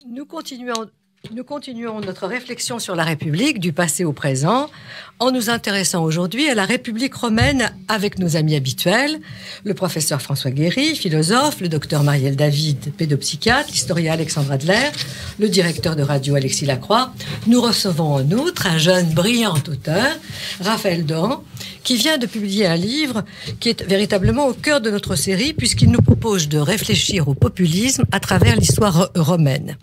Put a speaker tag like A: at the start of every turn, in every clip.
A: Nous continuons notre réflexion sur la République, du passé au présent, en nous intéressant aujourd'hui à la République romaine avec nos amis habituels, le professeur François Guéry, philosophe, le docteur Marielle David, pédopsychiatre, l'historien Alexandre Adler, le directeur de radio Alexis Lacroix. Nous recevons en outre un jeune brillant auteur, Raphaël Dohan, qui vient de publier un livre qui est véritablement au cœur de notre série, puisqu'il nous propose de réfléchir au populisme à travers l'histoire romaine.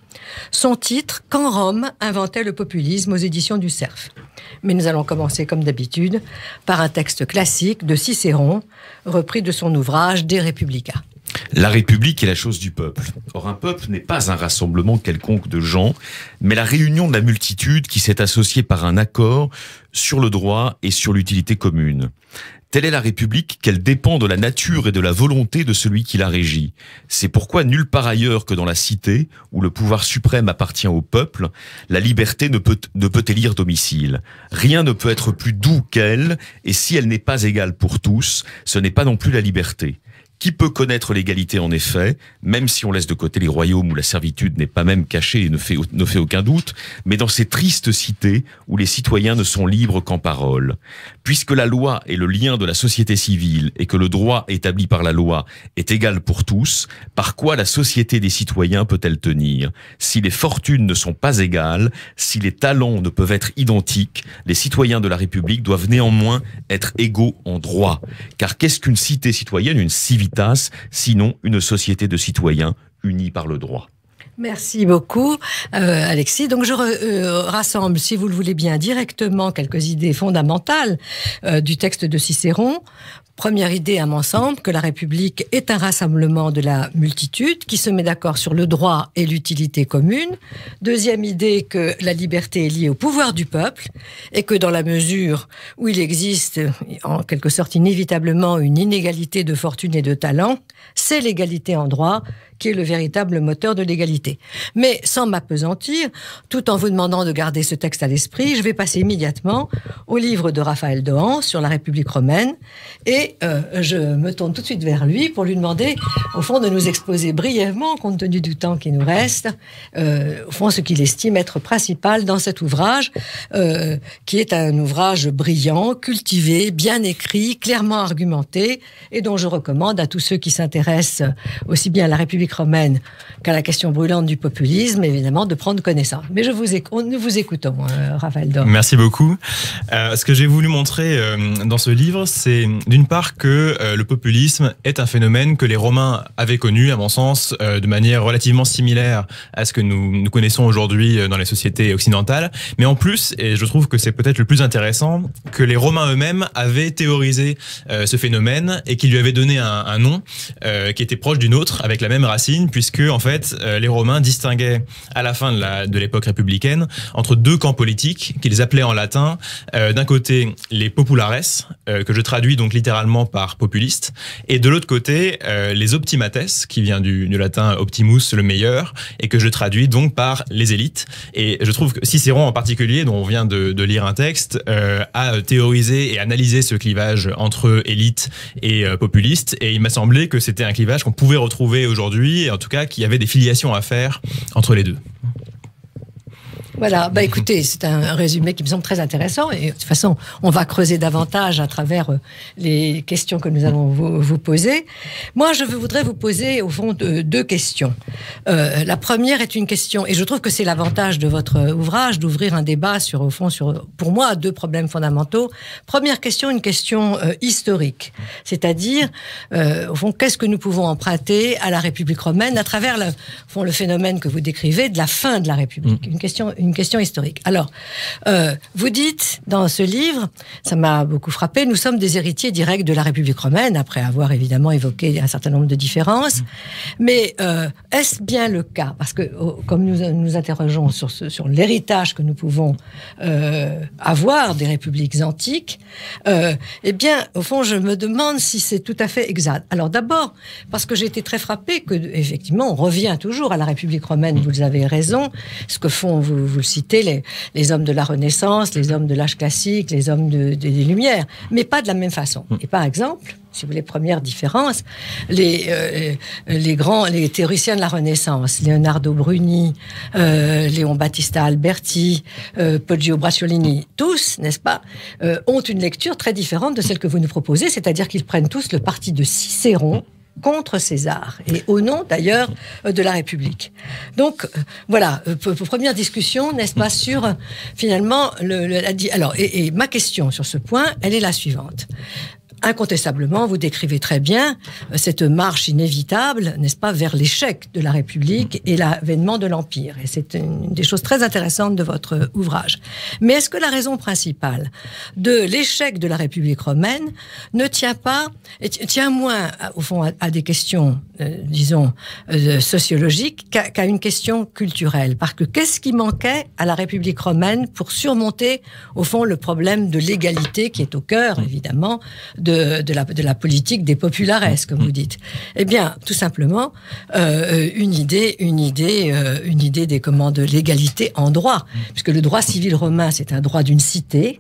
A: Son titre, « Quand Rome inventait le populisme » aux éditions du Cerf. Mais nous allons commencer, comme d'habitude, par un texte classique de Cicéron, repris de son ouvrage « De Republica ».
B: La République est la chose du peuple. Or, un peuple n'est pas un rassemblement quelconque de gens, mais la réunion de la multitude qui s'est associée par un accord sur le droit et sur l'utilité commune. Telle est la République qu'elle dépend de la nature et de la volonté de celui qui la régit. C'est pourquoi nulle part ailleurs que dans la cité, où le pouvoir suprême appartient au peuple, la liberté ne peut élire domicile. Rien ne peut être plus doux qu'elle, et si elle n'est pas égale pour tous, ce n'est pas non plus la liberté. Qui peut connaître l'égalité en effet, même si on laisse de côté les royaumes où la servitude n'est pas même cachée et ne fait aucun doute, mais dans ces tristes cités où les citoyens ne sont libres qu'en parole. Puisque la loi est le lien de la société civile et que le droit établi par la loi est égal pour tous, par quoi la société des citoyens peut-elle tenir? Si les fortunes ne sont pas égales, si les talents ne peuvent être identiques, les citoyens de la République doivent néanmoins être égaux en droit. Car qu'est-ce qu'une cité citoyenne, une civitas, sinon une société de citoyens unis par le droit?
A: Merci beaucoup, Alexis. Donc, je rassemble, si vous le voulez bien, directement quelques idées fondamentales du texte de Cicéron. Première idée, à mon sens, que la République est un rassemblement de la multitude qui se met d'accord sur le droit et l'utilité commune. Deuxième idée, que la liberté est liée au pouvoir du peuple et que dans la mesure où il existe, en quelque sorte inévitablement, une inégalité de fortune et de talent, c'est l'égalité en droit qui est le véritable moteur de l'égalité. Mais sans m'appesantir, tout en vous demandant de garder ce texte à l'esprit, je vais passer immédiatement au livre de Raphaël Dohan sur la République romaine et je me tourne tout de suite vers lui pour lui demander, au fond, de nous exposer brièvement, compte tenu du temps qui nous reste, au fond, ce qu'il estime être principal dans cet ouvrage, qui est un ouvrage brillant, cultivé, bien écrit, clairement argumenté, et dont je recommande à tous ceux qui s'intéressent aussi bien à la République romaine qu'à la question brûlante du populisme, évidemment, de prendre connaissance. Mais nous vous écoutons, Raphaël Dohan.
C: Merci beaucoup. Ce que j'ai voulu montrer dans ce livre, c'est d'une part que le populisme est un phénomène que les Romains avaient connu, à mon sens, de manière relativement similaire à ce que nous connaissons aujourd'hui dans les sociétés occidentales. Mais en plus, et je trouve que c'est peut-être le plus intéressant, que les Romains eux-mêmes avaient théorisé ce phénomène et qui lui avaient donné un nom qui était proche du nôtre, avec la même racine, puisque en fait les Romains distinguaient à la fin de l'époque républicaine entre deux camps politiques qu'ils appelaient en latin d'un côté les populares, que je traduis donc littéralement par populistes, et de l'autre côté les optimates, qui vient du latin optimus, le meilleur, et que je traduis donc par les élites. Et je trouve que Cicéron en particulier, dont on vient de lire un texte, a théorisé et analysé ce clivage entre élite et populistes, et il m'a semblé que c'était un clivage qu'on pouvait retrouver aujourd'hui, et en tout cas qu'il y avait des filiations à faire entre les deux.
A: Voilà, écoutez, c'est un résumé qui me semble très intéressant et de toute façon, on va creuser davantage à travers les questions que nous allons vous poser. Moi, je voudrais vous poser au fond deux questions. La première est une question, et je trouve que c'est l'avantage de votre ouvrage d'ouvrir un débat sur, pour moi, deux problèmes fondamentaux. Première question, une question historique, c'est-à-dire, au fond, qu'est-ce que nous pouvons emprunter à la République romaine à travers le phénomène que vous décrivez de la fin de la République. Une question historique. Alors, vous dites dans ce livre, ça m'a beaucoup frappé, nous sommes des héritiers directs de la République romaine, après avoir évidemment évoqué un certain nombre de différences. Mais est-ce bien le cas? Parce que comme nous interrogeons sur l'héritage que nous pouvons avoir des républiques antiques, eh bien, au fond, je me demande si c'est tout à fait exact. Alors d'abord, parce que j'ai été très frappée que, effectivement, on revient toujours à la République romaine, vous avez raison, ce que font, vous le citez, les hommes de la Renaissance, les hommes de l'âge classique, les hommes des Lumières, mais pas de la même façon. Et par exemple, si vous voulez, première différence. Les théoriciens de la Renaissance, Leonardo Bruni, Léon Battista Alberti, Poggio Bracciolini, tous, n'est-ce pas, ont une lecture très différente de celle que vous nous proposez, c'est-à-dire qu'ils prennent tous le parti de Cicéron contre César, et au nom d'ailleurs de la République. Donc voilà, première discussion, n'est-ce pas, sur finalement alors, et ma question sur ce point, elle est la suivante. Incontestablement, vous décrivez très bien cette marche inévitable, n'est-ce pas, vers l'échec de la République et l'avènement de l'Empire. Et c'est une des choses très intéressantes de votre ouvrage. Mais est-ce que la raison principale de l'échec de la République romaine ne tient moins, au fond, à des questions, disons, sociologiques qu'à une question culturelle? Parce que qu'est-ce qui manquait à la République romaine pour surmonter, au fond, le problème de l'égalité qui est au cœur, évidemment, de la politique des populares, comme vous dites? Eh bien, tout simplement, une idée de l'égalité en droit, puisque le droit civil romain, c'est un droit d'une cité,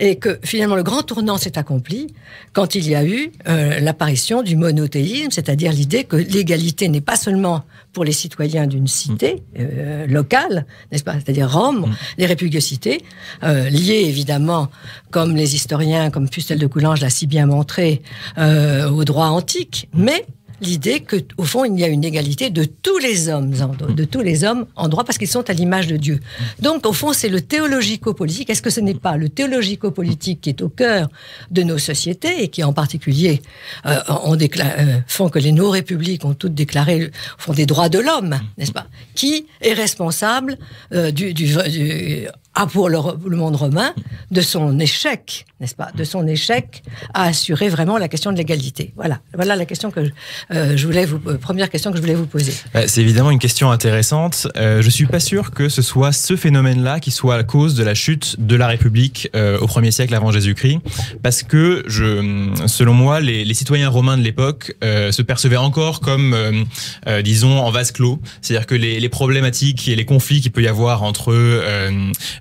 A: et que finalement le grand tournant s'est accompli quand il y a eu l'apparition du monothéisme, c'est-à-dire l'idée que l'égalité n'est pas seulement pour les citoyens d'une cité locale, n'est-ce pas, c'est-à-dire Rome, les républiques de cité, liées évidemment, comme les historiens, comme Fustel de Coulanges l'a si bien montré, au droit antique, mais l'idée que, au fond, il y a une égalité de tous les hommes en droit, parce qu'ils sont à l'image de Dieu. Donc, au fond, c'est le théologico-politique. Est-ce que ce n'est pas le théologico-politique qui est au cœur de nos sociétés et qui, en particulier, font que nos républiques ont toutes déclaré, font des droits de l'homme, n'est-ce pas? Qui est responsable pour le monde romain, de son échec, n'est-ce pas, de son échec à assurer vraiment la question de l'égalité. Voilà la question que première question que je voulais vous poser.
C: C'est évidemment une question intéressante. Je suis pas sûr que ce soit ce phénomène-là qui soit la cause de la chute de la République au 1er siècle avant Jésus-Christ, parce que selon moi, les citoyens romains de l'époque se percevaient encore comme, disons, en vase clos. C'est-à-dire que les problématiques et les conflits qu'il peut y avoir entre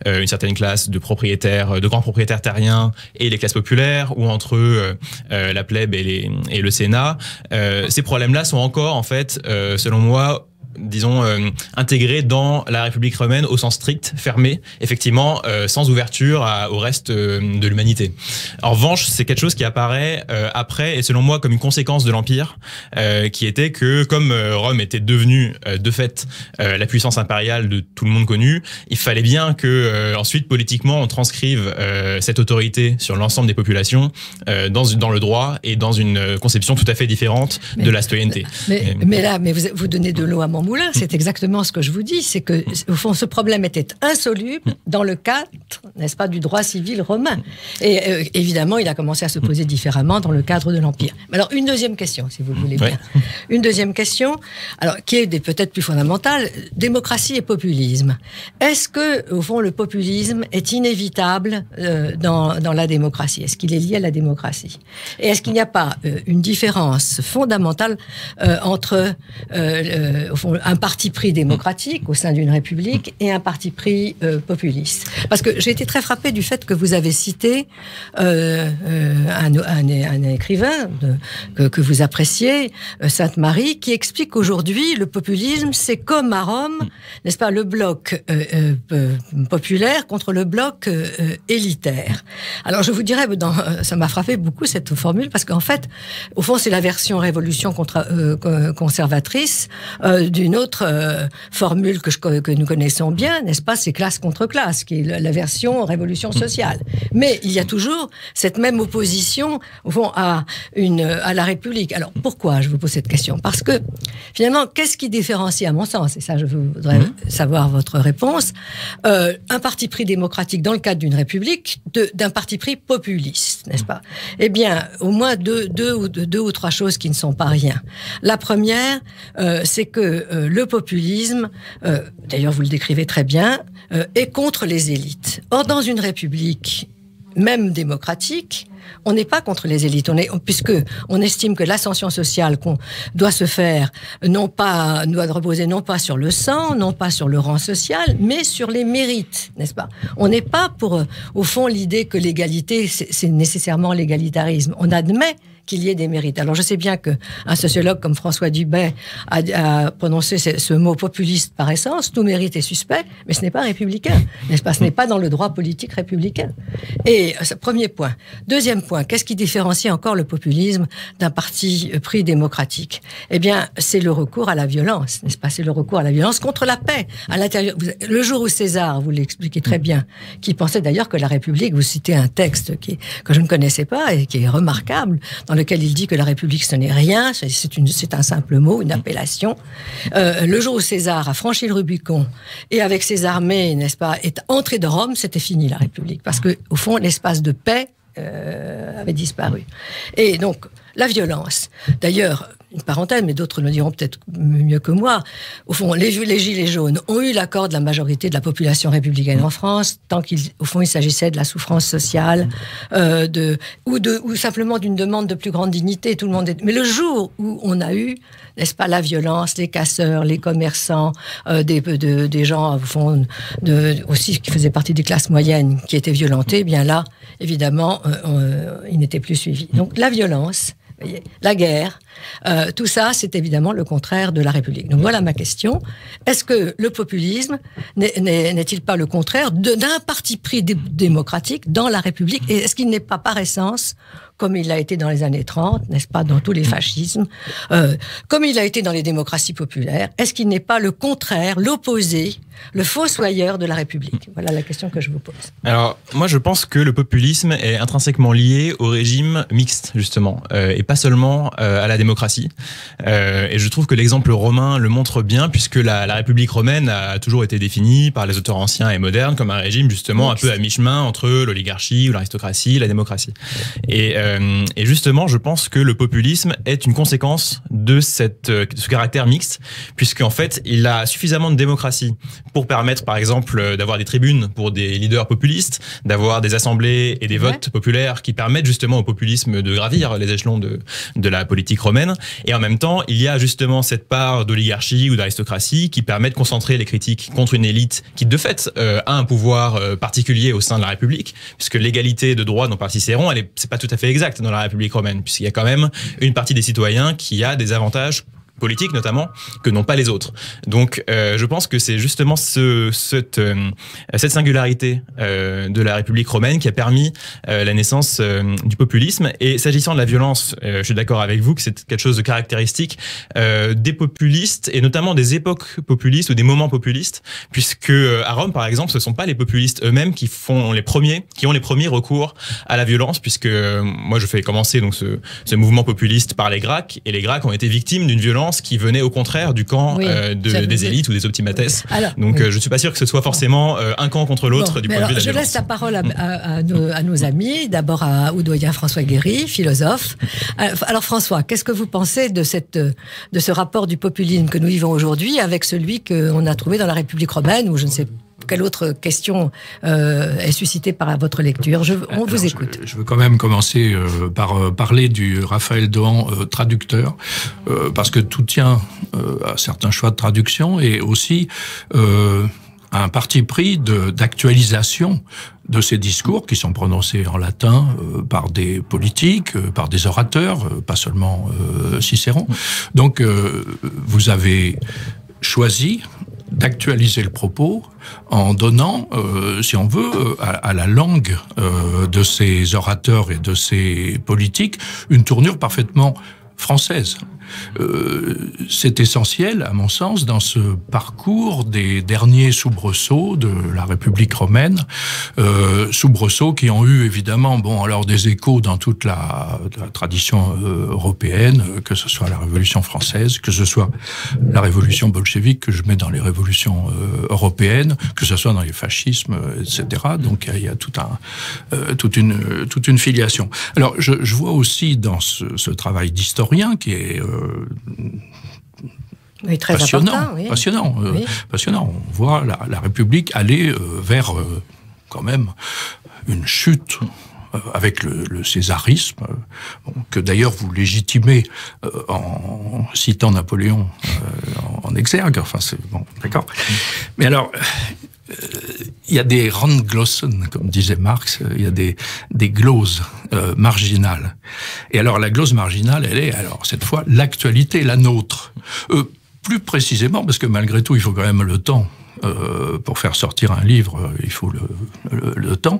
C: une certaine classe de grands propriétaires terriens et les classes populaires, ou entre la plèbe et le Sénat, ces problèmes-là sont encore, en fait, selon moi, disons, intégrés dans la République romaine au sens strict, fermé, effectivement, sans ouverture au reste de l'humanité. En revanche, c'est quelque chose qui apparaît après, et selon moi, comme une conséquence de l'Empire, qui était que, comme Rome était devenue, de fait, la puissance impériale de tout le monde connu, il fallait bien que, ensuite, politiquement, on transcrive cette autorité sur l'ensemble des populations dans le droit et dans une conception tout à fait différente de la citoyenneté.
A: Mais vous donnez de l'eau à mon moulin, c'est exactement ce que je vous dis, c'est que, au fond, ce problème était insoluble dans le cadre, n'est-ce pas, du droit civil romain. Et évidemment, il a commencé à se poser différemment dans le cadre de l'Empire. Alors, une deuxième question, si vous voulez bien. Ouais. Une deuxième question, alors, qui est peut-être plus fondamentale, démocratie et populisme. Est-ce que, au fond, le populisme est inévitable dans la démocratie? Est-ce qu'il est lié à la démocratie? Et est-ce qu'il n'y a pas une différence fondamentale entre, au fond, un parti pris démocratique au sein d'une république et un parti pris populiste? Parce que j'ai été très frappée du fait que vous avez cité un écrivain que vous appréciez, Sainte-Marie, qui explique qu'aujourd'hui, le populisme, c'est comme à Rome, n'est-ce pas, le bloc populaire contre le bloc élitaire. Alors, je vous dirais, ça m'a frappé beaucoup cette formule, parce qu'en fait, au fond, c'est la version révolution conservatrice d'une autre formule que nous connaissons bien, n'est-ce pas, c'est classe contre classe, qui est la version révolution sociale. Mais il y a toujours cette même opposition, au fond, à la République. Alors, pourquoi je vous pose cette question? Parce que, finalement, qu'est-ce qui différencie, à mon sens, et ça, je voudrais savoir votre réponse, un parti pris démocratique dans le cadre d'une République d'un parti pris populiste, n'est-ce pas? Eh bien, au moins deux ou trois choses qui ne sont pas rien. La première, c'est que le populisme, d'ailleurs vous le décrivez très bien, est contre les élites. Or, dans une république, même démocratique, on n'est pas contre les élites, puisque on estime que l'ascension sociale doit se faire, doit reposer non pas sur le sang, non pas sur le rang social, mais sur les mérites, n'est-ce pas? On n'est pas pour, au fond, l'idée que l'égalité, c'est nécessairement l'égalitarisme. On admet qu'il y ait des mérites. Alors je sais bien qu'un sociologue comme François Dubay a prononcé ce mot populiste par essence, tout mérite est suspect, mais ce n'est pas républicain, n'est-ce pas? Ce n'est pas dans le droit politique républicain. Et premier point. Deuxième point, qu'est-ce qui différencie encore le populisme d'un parti pris démocratique? Eh bien, c'est le recours à la violence, n'est-ce pas? C'est le recours à la violence contre la paix. À l'intérieur, le jour où César, vous l'expliquez très bien, qui pensait d'ailleurs que la République, vous citez un texte que je ne connaissais pas et qui est remarquable, dans lequel il dit que la République ce n'est rien, c'est un simple mot, une appellation. Le jour où César a franchi le Rubicon et avec ses armées, n'est-ce pas, est entré de Rome, c'était fini la République, parce que au fond l'espace de paix avait disparu. Et donc la violence. D'ailleurs, une parenthèse, mais d'autres le diront peut-être mieux que moi. Au fond, les Gilets jaunes ont eu l'accord de la majorité de la population républicaine en France, tant qu'au fond, il s'agissait de la souffrance sociale, ou simplement d'une demande de plus grande dignité. Tout le monde Mais le jour où on a eu, n'est-ce pas, la violence, les casseurs, les commerçants, des gens, au fond, aussi qui faisaient partie des classes moyennes, qui étaient violentés, eh bien là, évidemment, ils n'étaient plus suivis. Donc la violence, la guerre, tout ça, c'est évidemment le contraire de la République. Donc voilà ma question. Est-ce que le populisme n'est-il pas le contraire d'un parti pris démocratique dans la République? Et est-ce qu'il n'est pas par essence, comme il l'a été dans les années 30, n'est-ce pas, dans tous les fascismes, comme il a été dans les démocraties populaires, est-ce qu'il n'est pas le contraire, l'opposé, le fossoyeur de la République? Voilà la question que je vous pose.
C: Alors, moi, je pense que le populisme est intrinsèquement lié au régime mixte, justement, et pas seulement à la démocratie. Et je trouve que l'exemple romain le montre bien, puisque la République romaine a toujours été définie par les auteurs anciens et modernes comme un régime, justement, un peu à mi-chemin entre l'oligarchie ou l'aristocratie et la démocratie. Et justement, je pense que le populisme est une conséquence de ce caractère mixte, puisqu'en fait, il a suffisamment de démocratie pour permettre, par exemple, d'avoir des tribunes pour des leaders populistes, d'avoir des assemblées et des votes populaires qui permettent justement au populisme de gravir les échelons de la politique romaine. Et en même temps, il y a justement cette part d'oligarchie ou d'aristocratie qui permet de concentrer les critiques contre une élite qui, de fait, a un pouvoir particulier au sein de la République, puisque l'égalité de droit dont parle Cicéron, c'est pas tout à fait exact dans la République romaine, puisqu'il y a quand même une partie des citoyens qui a des avantages politiques notamment, que n'ont pas les autres. Donc, je pense que c'est justement cette singularité de la République romaine qui a permis la naissance du populisme. Et s'agissant de la violence, je suis d'accord avec vous que c'est quelque chose de caractéristique des populistes, et notamment des époques populistes ou des moments populistes, puisque à Rome, par exemple, ce ne sont pas les populistes eux-mêmes qui ont les premiers recours à la violence, puisque moi, je fais commencer donc ce mouvement populiste par les Gracques, et les Gracques ont été victimes d'une violence qui venait au contraire du camp des élites ou des optimates. Donc je ne suis pas sûr que ce soit forcément un camp contre l'autre du point de vue de la violence.
A: Je laisse la parole à nos amis, d'abord au doyen François Guéry, philosophe. Alors François, qu'est-ce que vous pensez de ce rapport du populisme que nous vivons aujourd'hui avec celui qu'on a trouvé dans la République romaine, ou je ne sais pas quelle autre question est suscitée par votre lecture? On vous écoute.
D: Je veux quand même commencer par parler du Raphaël Dohan traducteur, parce que tout tient à certains choix de traduction et aussi à un parti pris d'actualisation de ces discours qui sont prononcés en latin par des politiques, par des orateurs, pas seulement Cicéron. Donc vous avez choisi d'actualiser le propos en donnant, si on veut, à la langue de ces orateurs et de ces politiques, une tournure parfaitement française. C'est essentiel, à mon sens, dans ce parcours des derniers soubresauts de la République romaine, soubresauts qui ont eu évidemment, alors des échos dans toute la tradition européenne, que ce soit la Révolution française, que ce soit la Révolution bolchevique que je mets dans les révolutions européennes, que ce soit dans les fascismes, etc. Donc il y a toute une filiation. Alors je vois aussi dans ce travail d'historien qui est
A: très
D: passionnant,
A: important,
D: passionnant. On voit la République aller vers quand même une chute avec le césarisme, que d'ailleurs vous légitimez en citant Napoléon en exergue. Enfin, c'est bon, d'accord. Mais alors, il y a des Randglossen, comme disait Marx, il y a des gloses marginale. Et alors la glose marginale, elle est alors cette fois l'actualité, la nôtre. Plus précisément, parce que malgré tout, il faut quand même le temps. Pour faire sortir un livre, il faut le temps.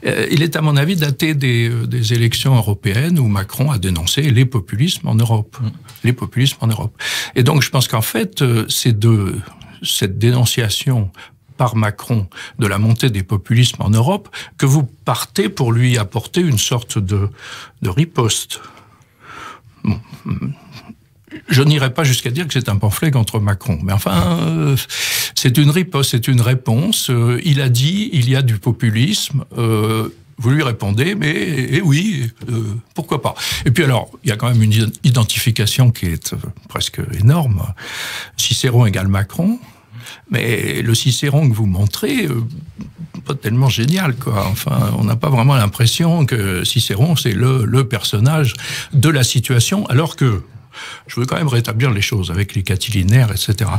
D: Il est à mon avis daté des élections européennes où Macron a dénoncé les populismes en Europe. Les populismes en Europe. Et donc je pense qu'en fait, c'est de cette dénonciation par Macron de la montée des populismes en Europe que vous partez pour lui apporter une sorte de riposte. Bon. Je n'irai pas jusqu'à dire que c'est un pamphlet contre Macron, mais enfin, c'est une riposte, c'est une réponse. Il a dit, il y a du populisme. Vous lui répondez, mais oui, pourquoi pas. Et puis alors, il y a quand même une identification qui est presque énorme. Cicéron égale Macron, mais le Cicéron que vous montrez, pas tellement génial, quoi. Enfin, on n'a pas vraiment l'impression que Cicéron, c'est le personnage de la situation, alors que je veux quand même rétablir les choses avec les catilinaires, etc.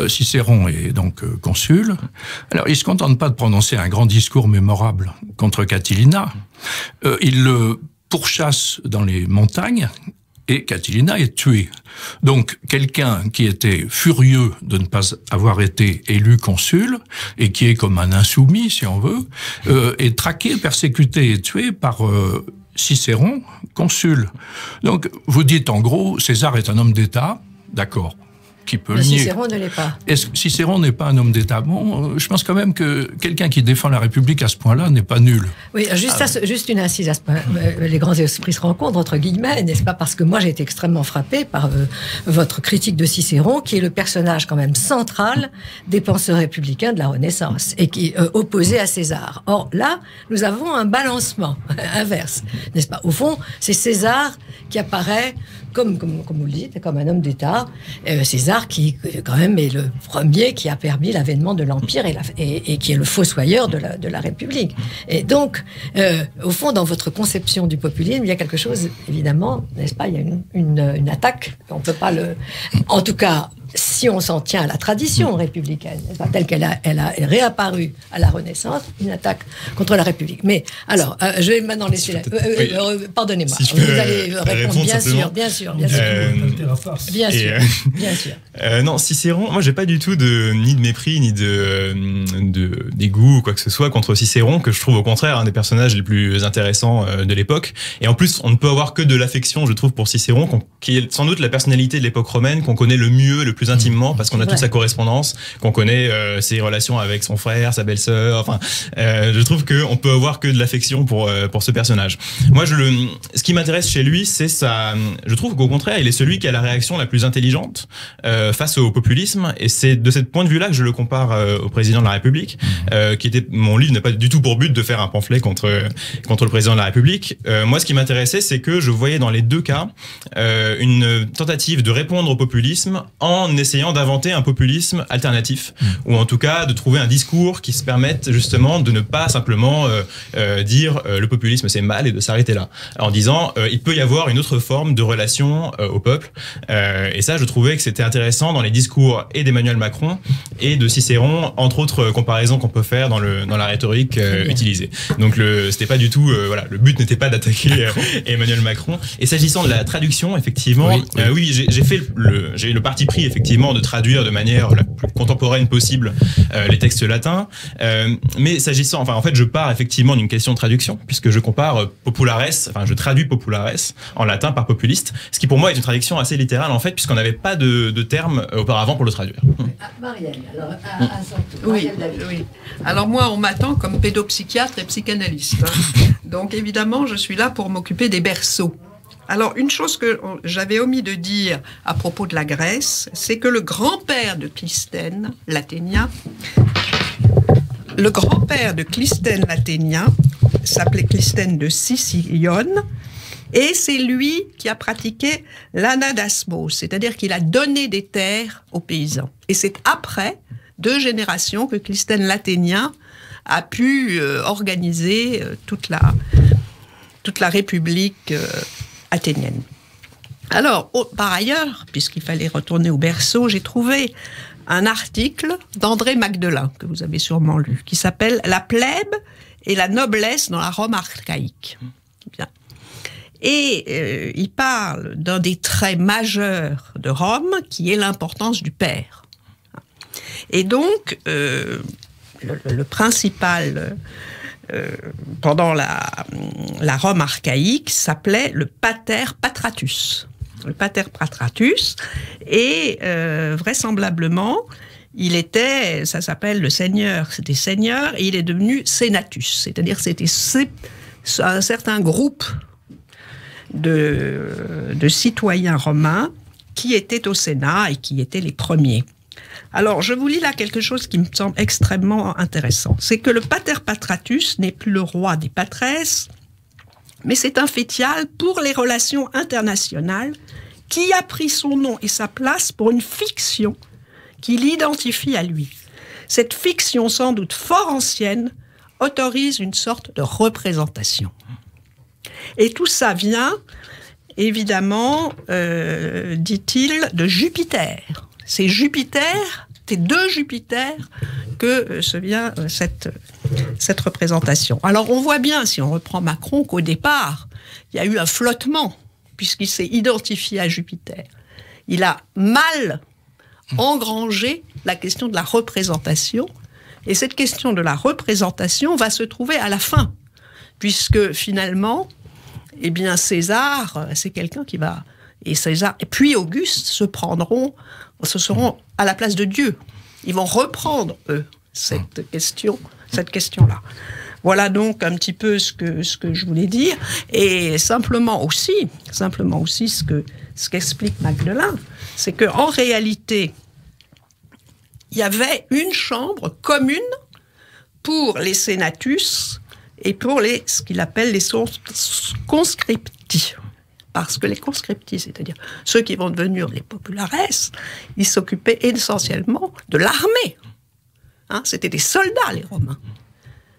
D: Cicéron est donc consul. Alors, il ne se contente pas de prononcer un grand discours mémorable contre Catilina. Il le pourchasse dans les montagnes et Catilina est tué. Donc, quelqu'un qui était furieux de ne pas avoir été élu consul et qui est comme un insoumis, si on veut, est traqué, persécuté et tué par Cicéron, consul. Donc, vous dites en gros, César est un homme d'État, d'accord, qui peut le nier.
A: Cicéron ne l'est pas.
D: Est-ce que Cicéron n'est pas un homme d'État? Bon, je pense quand même que quelqu'un qui défend la République à ce point-là n'est pas nul.
A: Oui, juste une incise à ce point. Les grands esprits se rencontrent, entre guillemets, n'est-ce pas? Parce que moi, j'ai été extrêmement frappée par votre critique de Cicéron, qui est le personnage quand même central des penseurs républicains de la Renaissance, et qui est opposé à César. Or, là, nous avons un balancement inverse, n'est-ce pas? Au fond, c'est César qui apparaît comme vous le dites, comme un homme d'État. César, qui quand même est le premier qui a permis l'avènement de l'Empire et qui est le fossoyeur de la République. Et donc, au fond, dans votre conception du populisme, il y a quelque chose, évidemment, n'est-ce pas? Il y a une attaque. On ne peut pas le... En tout cas, si on s'en tient à la tradition républicaine, telle qu'elle a réapparu à la Renaissance, une attaque contre la République. Mais alors, je vais maintenant laisser... pardonnez-moi,
C: si
A: vous allez répondre, bien sûr.
C: Non, Cicéron, moi j'ai pas du tout ni de mépris, ni de dégoût ou quoi que ce soit contre Cicéron, que je trouve au contraire un des personnages les plus intéressants de l'époque. Et en plus, on ne peut avoir que de l'affection, je trouve, pour Cicéron, qui est sans doute la personnalité de l'époque romaine qu'on connaît le mieux, le plus intimement, parce qu'on a toute sa correspondance, qu'on connaît ses relations avec son frère, sa belle-sœur. Enfin, je trouve qu'on peut avoir que de l'affection pour ce personnage. Moi, ce qui m'intéresse chez lui, c'est je trouve qu'au contraire, il est celui qui a la réaction la plus intelligente face au populisme, et c'est de ce point de vue-là que je le compare au président de la République, mon livre n'a pas du tout pour but de faire un pamphlet contre le président de la République. Moi, ce qui m'intéressait, c'est que je voyais dans les deux cas une tentative de répondre au populisme en essayant d'inventer un populisme alternatif, ou en tout cas de trouver un discours qui se permette justement de ne pas simplement dire le populisme c'est mal et de s'arrêter là, en disant il peut y avoir une autre forme de relation au peuple, et ça je trouvais que c'était intéressant dans les discours et d'Emmanuel Macron et de Cicéron, entre autres comparaisons qu'on peut faire dans la rhétorique utilisée. Donc c'était pas du tout le but n'était pas d'attaquer Emmanuel Macron. Et s'agissant de la traduction, effectivement, oui, j'ai eu le parti pris effectivement de traduire de manière la plus contemporaine possible les textes latins, mais s'agissant, en fait je pars effectivement d'une question de traduction, puisque je compare je traduis populares en latin par populiste, ce qui pour moi est une traduction assez littérale en fait, puisqu'on n'avait pas de terme auparavant pour le traduire.
A: Marielle, alors,
E: oui. Alors moi, on m'attend comme pédopsychiatre et psychanalyste. Donc évidemment, je suis là pour m'occuper des berceaux. Alors, une chose que j'avais omis de dire à propos de la Grèce, c'est que le grand-père de Clisthène, l'Athénien, s'appelait Clisthène de Sicyone, et c'est lui qui a pratiqué l'anadasmos, c'est-à-dire qu'il a donné des terres aux paysans. Et c'est après 2 générations que Clisthène l'Athénien a pu organiser toute la République athénienne. Alors, par ailleurs, puisqu'il fallait retourner au berceau, j'ai trouvé un article d'André Magdelin, que vous avez sûrement lu, qui s'appelle « La plèbe et la noblesse dans la Rome archaïque ». Bien. Et il parle d'un des traits majeurs de Rome, qui est l'importance du père. Et donc, le principal, pendant la Rome archaïque, s'appelait le pater patratus. Le pater patratus, et vraisemblablement, ça s'appelle le seigneur, c'était seigneur, et il est devenu senatus, c'est-à-dire c'était un certain groupe de citoyens romains qui étaient au Sénat et qui étaient les premiers. Alors, je vous lis là quelque chose qui me semble extrêmement intéressant. C'est que le pater patratus n'est plus le roi des patresses, mais c'est un fétial pour les relations internationales qui a pris son nom et sa place pour une fiction qui l'identifie à lui. Cette fiction, sans doute fort ancienne, autorise une sorte de représentation. Et tout ça vient, évidemment, dit-il, de Jupiter. C'est de Jupiter que se vient cette représentation. Alors on voit bien, si on reprend Macron, qu'au départ, il y a eu un flottement, puisqu'il s'est identifié à Jupiter. Il a mal engrangé la question de la représentation, et cette question de la représentation va se trouver à la fin, puisque finalement, eh bien César, c'est quelqu'un qui va... Et César, et puis Auguste se seront à la place de Dieu. Ils vont reprendre, eux, cette question-là. Voilà donc un petit peu ce que je voulais dire. Et simplement aussi ce qu'explique Magdelin, c'est qu'en réalité, il y avait une chambre commune pour les sénatus et pour ce qu'il appelle les conscripti. Parce que les conscripti, c'est-à-dire ceux qui vont devenir les populares, ils s'occupaient essentiellement de l'armée. C'était des soldats, les Romains.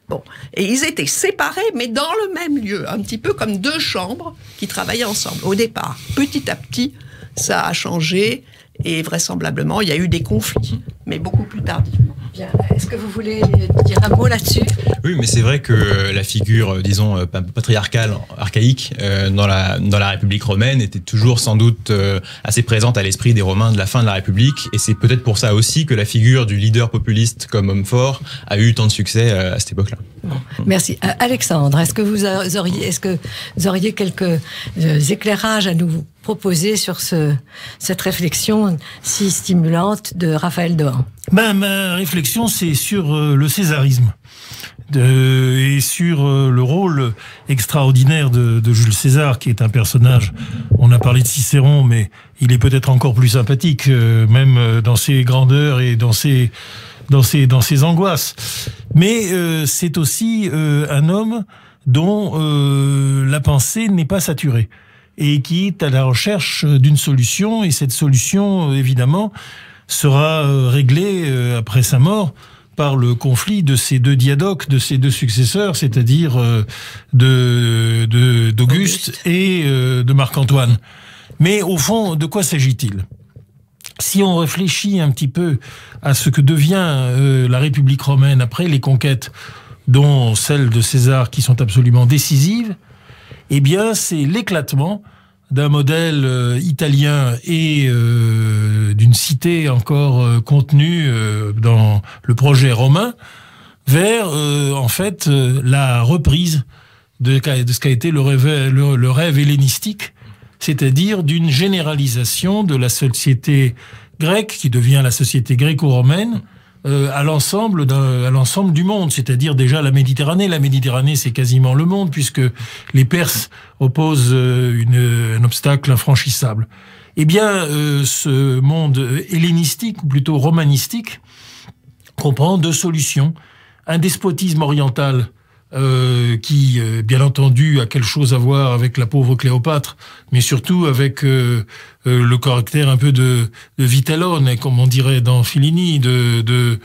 E: Bon. Et ils étaient séparés, mais dans le même lieu, un petit peu comme deux chambres qui travaillaient ensemble. Au départ, petit à petit, ça a changé, et vraisemblablement, il y a eu des conflits, mais beaucoup plus tardivement.
A: Bien. Est-ce que vous voulez dire un mot là-dessus ?
C: Oui, mais c'est vrai que la figure, disons, patriarcale, archaïque, dans la République romaine était toujours sans doute assez présente à l'esprit des Romains de la fin de la République, et c'est peut-être pour ça aussi que la figure du leader populiste comme homme fort a eu tant de succès à cette époque-là.
A: Bon, merci. Alexandre, est-ce que vous auriez quelques éclairages à nous proposer sur cette réflexion si stimulante de Raphaël Dohan?
F: Ma réflexion, c'est sur le césarisme et sur le rôle extraordinaire de Jules César, qui est un personnage. On a parlé de Cicéron, mais il est peut-être encore plus sympathique, même dans ses grandeurs et dans ses angoisses. Mais c'est aussi un homme dont la pensée n'est pas saturée et qui est à la recherche d'une solution, et cette solution, évidemment, sera réglée après sa mort par le conflit de ces deux diadoques, de ces deux successeurs, c'est-à-dire d'Auguste et de Marc-Antoine. Mais au fond, de quoi s'agit-il ? Si on réfléchit un petit peu à ce que devient la République romaine après les conquêtes, dont celles de César qui sont absolument décisives, eh bien, c'est l'éclatement d'un modèle italien et d'une cité encore contenue dans le projet romain vers, en fait, la reprise de ce qu'a été le rêve hellénistique, c'est-à-dire d'une généralisation de la société grecque, qui devient la société gréco-romaine, à l'ensemble du monde, c'est-à-dire déjà la Méditerranée. La Méditerranée, c'est quasiment le monde, puisque les Perses opposent un obstacle infranchissable. Eh bien, ce monde hellénistique, ou plutôt romanistique, comprend deux solutions. Un despotisme oriental qui, bien entendu, a quelque chose à voir avec la pauvre Cléopâtre, mais surtout avec le caractère un peu de Vitellone, comme on dirait dans Fellini, de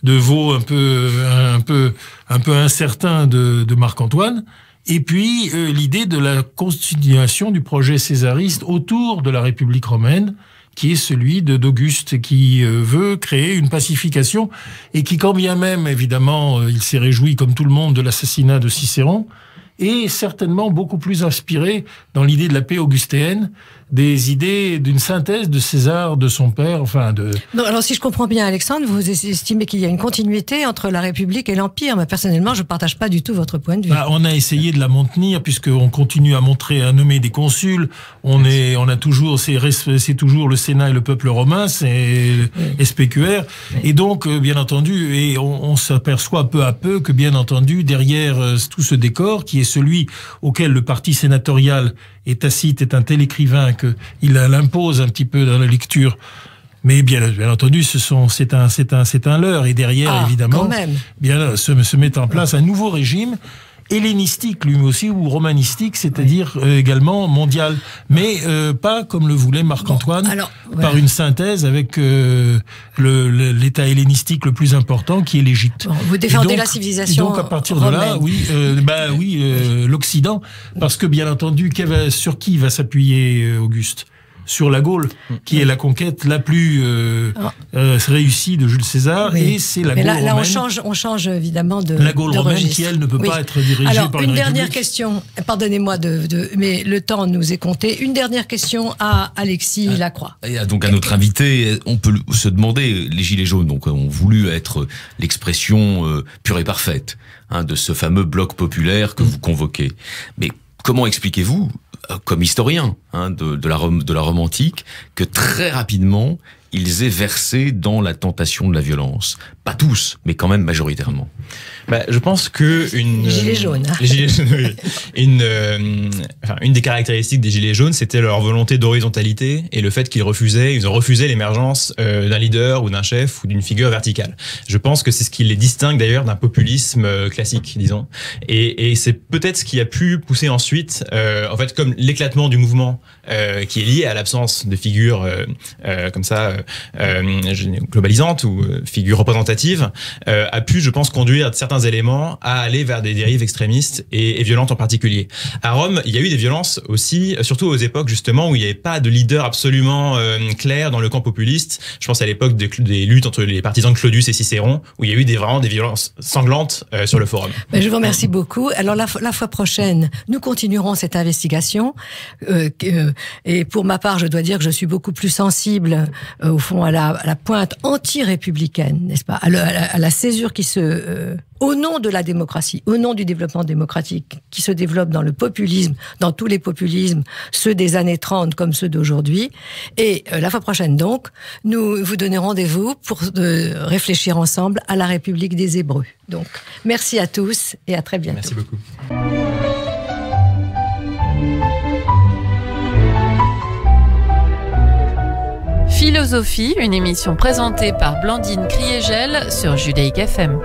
F: veau un peu incertain de Marc-Antoine. Et puis l'idée de la continuation du projet césariste autour de la République romaine, qui est celui d'Auguste, qui veut créer une pacification, et qui, quand bien même, évidemment, il s'est réjoui, comme tout le monde, de l'assassinat de Cicéron, et certainement beaucoup plus inspiré dans l'idée de la paix augustéenne, des idées d'une synthèse de César, de son père, enfin de...
A: Non, alors si je comprends bien, Alexandre, vous estimez qu'il y a une continuité entre la République et l'Empire. Mais personnellement, je ne partage pas du tout votre point de vue.
F: On a essayé de la maintenir, puisqu'on continue à nommer des consuls. On a toujours, c'est toujours le Sénat et le peuple romain, c'est SPQR. Et donc, bien entendu, et on s'aperçoit peu à peu que, bien entendu, derrière tout ce décor, qui est celui auquel le parti sénatorial et Tacite est un tel écrivain qu'il l'impose un petit peu dans la lecture. Mais bien entendu, c'est un leurre. Et derrière, évidemment,
A: quand même.
F: Se met en place un nouveau régime hellénistique, lui aussi, ou romanistique, c'est-à-dire également mondial. Mais pas comme le voulait Marc-Antoine, par une synthèse avec l'État hellénistique le plus important, qui est l'Égypte.
A: Bon, vous défendez la civilisation
F: donc à partir
A: romaine.
F: de là, l'Occident, parce que bien entendu, sur qui va s'appuyer Auguste ? Sur la Gaule, qui est la conquête la plus réussie de Jules César, et c'est la Gaule romaine.
A: Là, on change évidemment de
F: la Gaule romaine
A: registre.
F: Qui, elle, ne peut pas être dirigée par une République.
A: Une dernière question, pardonnez-moi, mais le temps nous est compté. Une dernière question à Alexis Lacroix.
B: Et donc à notre invité, on peut se demander, les Gilets jaunes ont voulu être l'expression pure et parfaite de ce fameux bloc populaire que vous convoquez. Mais comment expliquez-vous, comme historien de la Rome antique, que très rapidement, ils aient versé dans la tentation de la violence? Pas tous, mais quand même majoritairement.
C: Je pense que
A: les Gilets jaunes.
C: Les Gilets jaunes, une des caractéristiques des Gilets jaunes, c'était leur volonté d'horizontalité et le fait qu'ils ont refusé l'émergence d'un leader ou d'un chef ou d'une figure verticale. Je pense que c'est ce qui les distingue d'ailleurs d'un populisme classique, disons. Et c'est peut-être ce qui a pu pousser ensuite, en fait, comme l'éclatement du mouvement qui est lié à l'absence de figures comme ça globalisantes ou figures représentatives, a pu, je pense, conduire certains éléments à aller vers des dérives extrémistes et violentes en particulier. À Rome, il y a eu des violences aussi, surtout aux époques justement où il n'y avait pas de leader absolument clair dans le camp populiste. Je pense à l'époque des luttes entre les partisans de Claudius et Cicéron, où il y a eu vraiment des violences sanglantes sur le forum.
A: Je vous remercie beaucoup. Alors la fois prochaine, nous continuerons cette investigation. Et pour ma part, je dois dire que je suis beaucoup plus sensible, au fond, à la pointe anti-républicaine, n'est-ce pas, à la césure qui au nom de la démocratie, au nom du développement démocratique, qui se développe dans le populisme, dans tous les populismes, ceux des années 30 comme ceux d'aujourd'hui. Et la fois prochaine, donc, nous vous donnons rendez-vous pour réfléchir ensemble à la République des Hébreux. Donc, merci à tous et à très bientôt.
C: Merci beaucoup.
G: Philosophie, une émission présentée par Blandine Kriégel sur Judaïque FM.